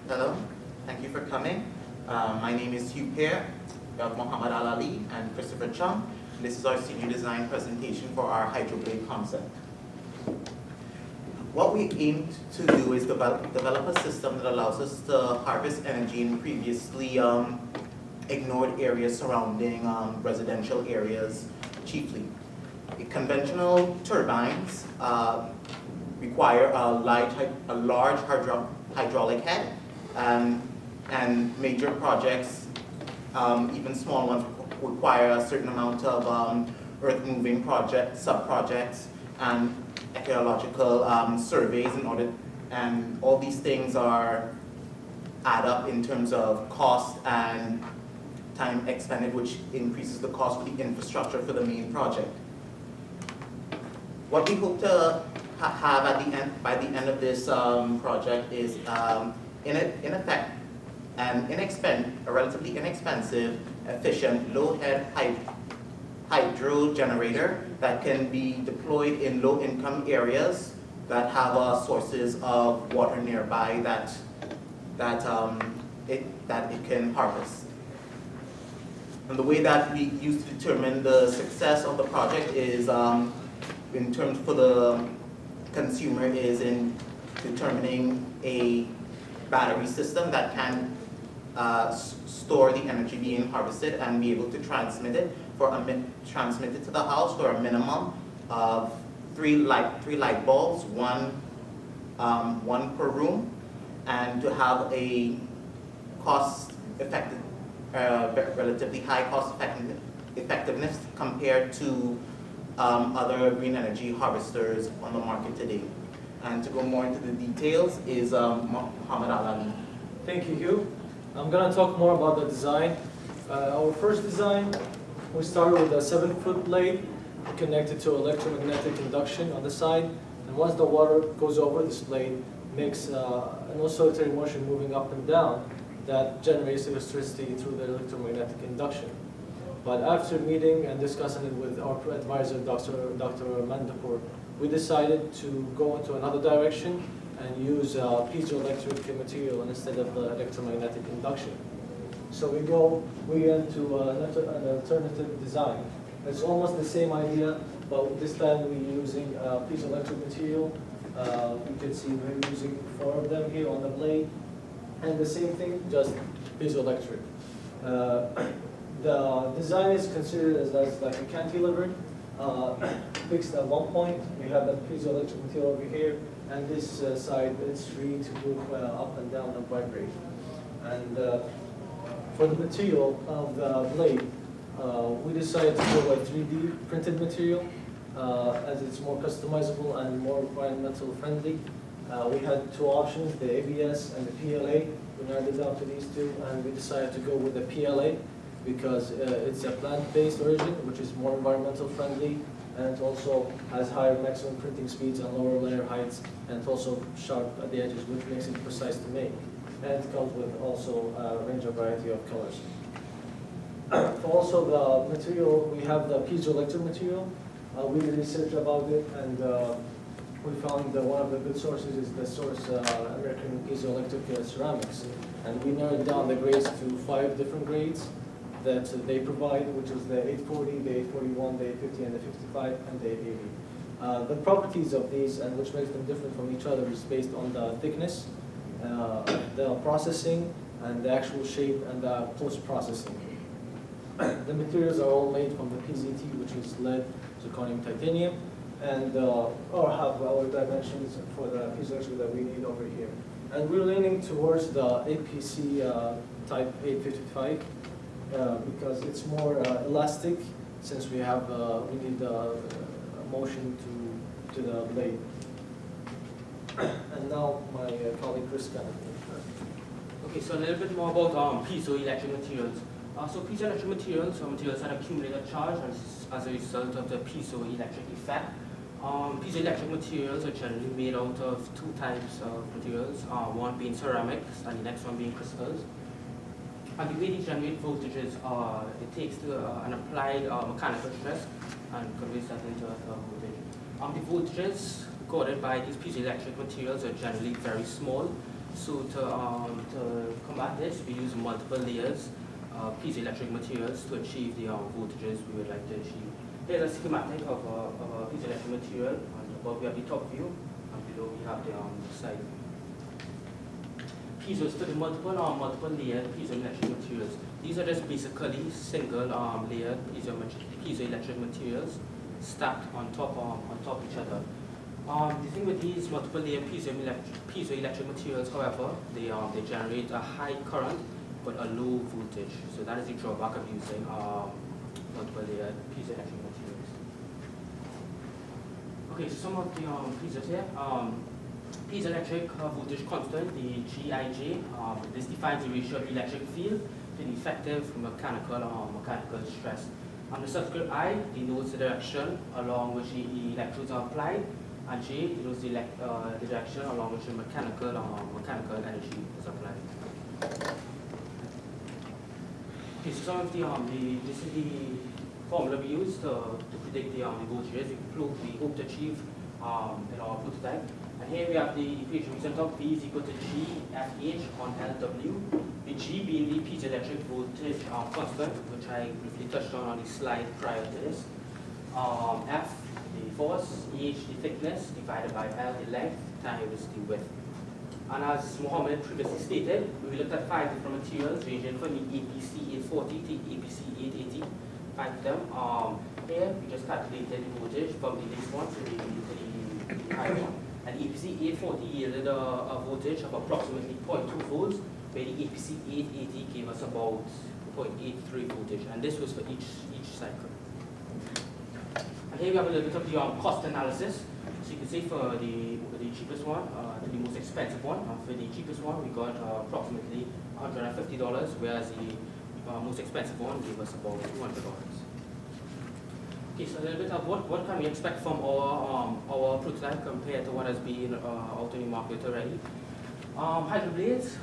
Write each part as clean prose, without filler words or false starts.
Hello, thank you for coming. My name is Hugh, Pierre. We have Mohammed Alali and Kristopher Chung. This is our senior design presentation for our hydroblade concept. What we aim to do is develop a system that allows us to harvest energy in previously ignored areas surrounding residential areas chiefly. Conventional turbines require a large hydraulic head, and major projects, even small ones, require a certain amount of earth-moving sub-projects, and ecological surveys in order, and all these things add up in terms of cost and time expended, which increases the cost of the infrastructure for the main project. What we hope to have at the end, by the end of this project, is in effect a relatively inexpensive, efficient, low-head hydro generator that can be deployed in low-income areas that have sources of water nearby that it can harvest. And the way that we use to determine the success of the project is, in terms for the consumer, is in determining a battery system that can store the energy being harvested and be able to transmit it to the house for a minimum of three light bulbs, one per room, and to have a relatively high cost effectiveness compared to other green energy harvesters on the market today. And to go more into the details is Mohammed Alali. Thank you, Hugh. I'm going to talk more about the design. Our first design, we started with a 7-foot blade connected to electromagnetic induction on the side. And once the water goes over, this blade makes an oscillatory motion moving up and down that generates electricity through the electromagnetic induction. But after meeting and discussing it with our advisor, Dr. we decided to go into another direction and use piezoelectric material instead of electromagnetic induction. So we went to an alternative design. It's almost the same idea, but this time we're using piezoelectric material. You can see we're using 4 of them here on the blade. And the same thing, just piezoelectric. The design is considered as like a cantilever, fixed at one point. We have that piezoelectric material over here, and this side it's free to move up and down and vibrate. And for the material of the blade, we decided to go with 3D printed material, as it's more customizable and more environmental friendly. We had 2 options, the ABS and the PLA. We narrowed it down to these 2, and we decided to go with the PLA because it's a plant-based origin, which is more environmental friendly, and it also has higher maximum printing speeds and lower layer heights, and it's also sharp at the edges, which makes it precise to make. And it comes with also a range of variety of colors. Also the material, we have the piezoelectric material. We researched about it, and we found that one of the good sources is the source American piezoelectric ceramics. And we narrowed down the grades to 5 different grades that they provide, which is the 840, the 841, the 850, and the 55, and the 880. The properties of these, and which makes them different from each other, is based on the thickness, the processing, and the actual shape, and the post-processing. The materials are all made from the PZT, which is lead, zirconium, titanium, and or have our dimensions for the piezoelectric that we need over here. And we're leaning towards the APC type 855 because it's more elastic, since we have we need motion to the blade. And now my colleague Chris can. Okay, so a little bit more about piezoelectric materials. So piezoelectric materials are materials that accumulate a charge as a result of the piezoelectric effect. Piezoelectric materials are generally made out of 2 types of materials, one being ceramics and the next one being crystals. And the way they generate voltages, it takes an applied mechanical stress and converts that into a voltage. The voltages recorded by these piezoelectric materials are generally very small, So to combat this, we use multiple layers of piezoelectric materials to achieve the voltages we would like to achieve. Here's a schematic of a piezoelectric material. Above we have the top view, and below we have the side view. Piezo is for the multiple layered piezoelectric materials. These are just basically single layered piezoelectric materials stacked on top each other. The thing with these multiple layered piezoelectric materials, however, they generate a high current but a low voltage. So that is the drawback of using multiple layered piezoelectric materials. Okay, so some of the piezos here. Piezoelectric voltage constant, the GIJ. This defines the ratio of electric field to the effective mechanical stress. The subscript I denotes the direction along which the electrodes are applied, and J denotes the direction along which the mechanical energy is applied. Okay, so some of this is the formula we use to predict the voltages we hope to achieve in our prototype. And here we have the equation we sent up. V is equal to GFH on LW. The G being the piezoelectric voltage constant, which I briefly touched on the slide prior to this. F, the force, H, the thickness, divided by L, the length, times the width. And as Mohammed previously stated, we looked at 5 different materials ranging from the APC 840 to APC 880, 5 of them. Here we just calculated the voltage from the least one to the higher one. And the APC 840 yielded a voltage of approximately 0.2 volts, where the APC 880 gave us about 0.83 voltage, and this was for each cycle. And here we have a little bit of the cost analysis. So you can see for the cheapest one, the most expensive one. For the cheapest one, we got approximately $150, whereas the most expensive one gave us about $200. Okay, so a little bit of what can we expect from our prototype compared to what has been out in the market already. Hydro blades,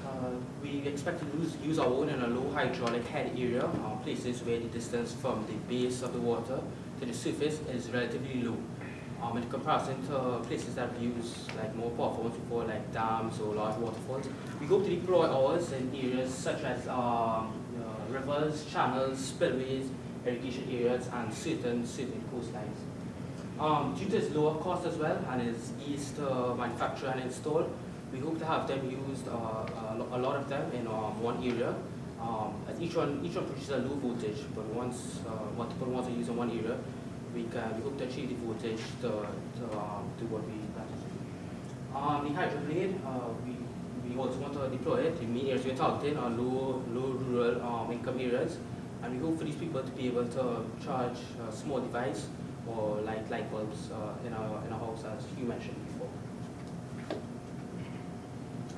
we expect to use our own in a low hydraulic head area, places where the distance from the base of the water to the surface is relatively low. In comparison to places that we use like more powerful ones before, like dams or large waterfalls, we hope to deploy ours in areas such as rivers, channels, spillways, irrigation areas, and certain coastlines. Due to its lower cost as well and its ease to manufacture and install, we hope to have them used, a lot of them in one area. As each one produces a low voltage, but once multiple ones are used in one area, we hope to achieve the voltage to what we plan to do. The hydro blade, we also want to deploy it in main areas we're targeting are low rural income areas. And we hope for these people to be able to charge a small device or light bulbs in a house, as Hugh mentioned before.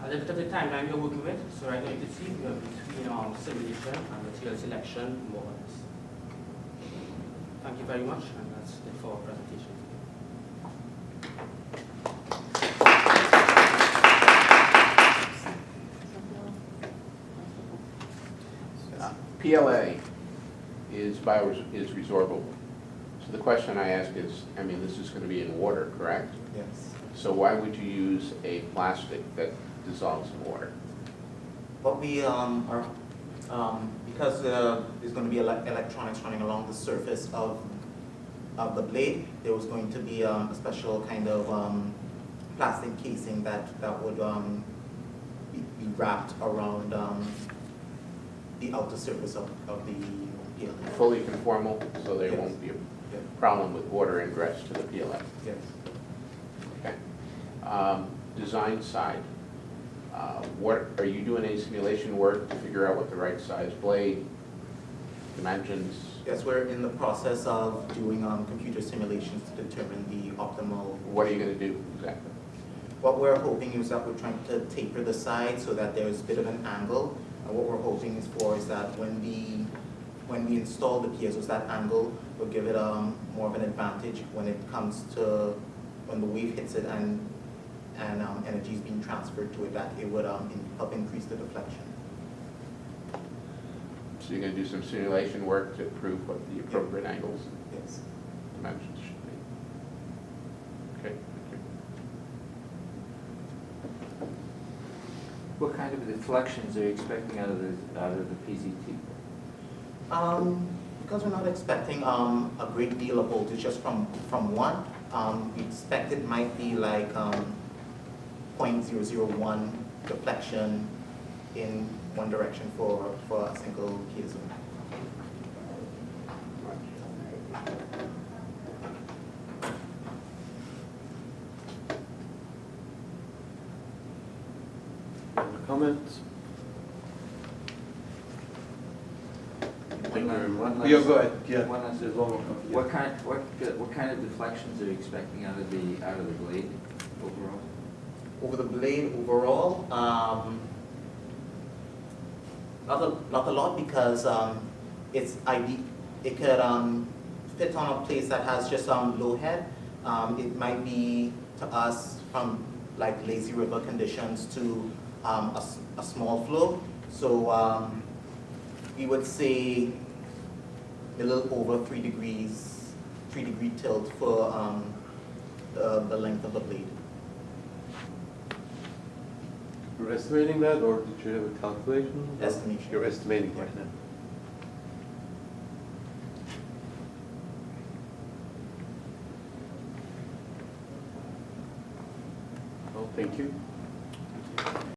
A little bit of the timeline we're working with. So right now you can see we are between simulation and material selection, more or less. Thank you very much, and that's it for our presentation. PLA is resorbable. So the question I ask is, this is going to be in water, correct? Yes. So why would you use a plastic that dissolves in water? What we are, because there's going to be electronics running along the surface of the blade, there was going to be a special kind of plastic casing that would be wrapped around the outer surface of the PLA. Fully conformal, so there Yes. won't be a problem with water ingress to the PLA. Yes. Okay. Design side. What are you doing? Any simulation work to figure out what the right size blade, dimensions? Yes, we're in the process of doing computer simulations to determine the optimal. What are you going to do exactly? What we're hoping is that we're trying to taper the side so that there's a bit of an angle. And what we're hoping is that when we install the piezo's, that angle will give it more of an advantage when it comes to when the wave hits it and energy is being transferred to it, that it would help increase the deflection. So you're going to do some simulation work to prove what the appropriate angles and Yes. dimensions should be. Okay, thank you. What kind of deflections are you expecting out of the PZT? Because we're not expecting a great deal of voltage just from one, we expect it might be like 0.001 deflection in one direction for a single piezo. Comments? Thank you very much. Yeah, go ahead, yeah. One last, There's one more. what kind of deflections are you expecting out of the blade overall? Over the blade overall, not a lot because it could fit on a place that has just low head. It might be to us from like lazy river conditions to a small flow. So we would say a little over 3 degree tilt for the length of the blade. You're estimating that, or did you have a calculation? Estimation. You're estimating right now. Well, thank you.